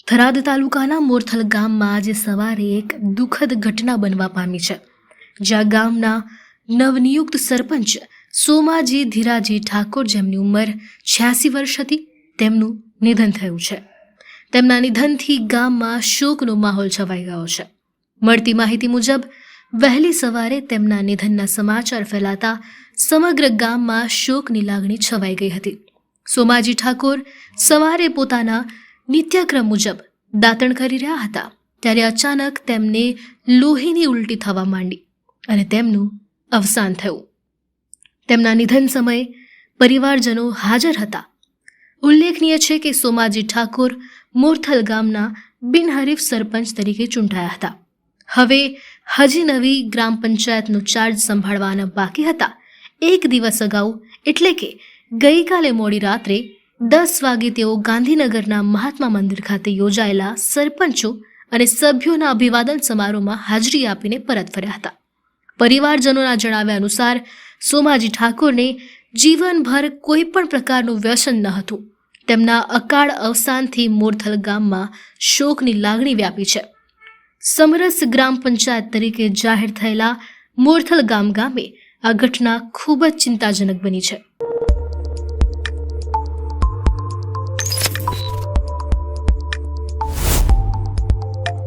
થરાદ તાલુકાના મોરથલ ગામમાં આજે સવારે એક દુઃખદ ઘટના બનવા પામી છે, જ્યાં ગામના નવનિયુક્ત સરપંચ સોમાજી ધીરાજી ઠાકોર, જેમની ઉંમર 86 વર્ષ હતી, તેમનું નિધન થયું છે. તેમના નિધનથી ગામમાં શોકનો માહોલ છવાઈ ગયો છે. મળતી માહિતી મુજબ વહેલી સવારે તેમના નિધનના સમાચાર ફેલાતા સમગ્ર ગામમાં શોકની લાગણી છવાઈ ગઈ હતી. સોમાજી ઠાકોર સવારે પોતાના નિત્યક્રમ મુજબ દાંતણ કરી રહ્યા હતા, ત્યારે અચાનક તેમને લોહીની ઉલટી થવા માંડી અને તેમનું અવસાન થયું. તેમના નિધન સમયે પરિવારજનો હાજર હતા. ઉલ્લેખનીય છે કે સોમાજી ઠાકોર મોરથલ ગામના બિનહરીફ સરપંચ તરીકે ચૂંટાયા હતા. હવે હજી નવી ગ્રામ પંચાયતનો ચાર્જ સંભાળવાના બાકી હતા. એક દિવસ અગાઉ એટલે કે ગઈકાલે મોડી રાત્રે 10 વાગે તેઓ ગાંધીનગરના મહાત્મા મંદિર ખાતે યોજાયેલા સરપંચો અને સભ્યોના અભિવાદન સમારોહમાં હાજરી આપીને પરત ફર્યા હતા. પરિવારજનોના જણાવ્યા અનુસાર સોમાજી ઠાકોરને જીવનભર કોઈ પણ પ્રકારનું વ્યસન ન હતું. તેમના અકાળ અવસાનથી મોરથલ ગામમાં શોકની લાગણી વ્યાપી છે. સમરસ ગ્રામ પંચાયત તરીકે જાહેર થયેલા મોરથલ ગામે આ ઘટના ખૂબ જ ચિંતાજનક બની છે.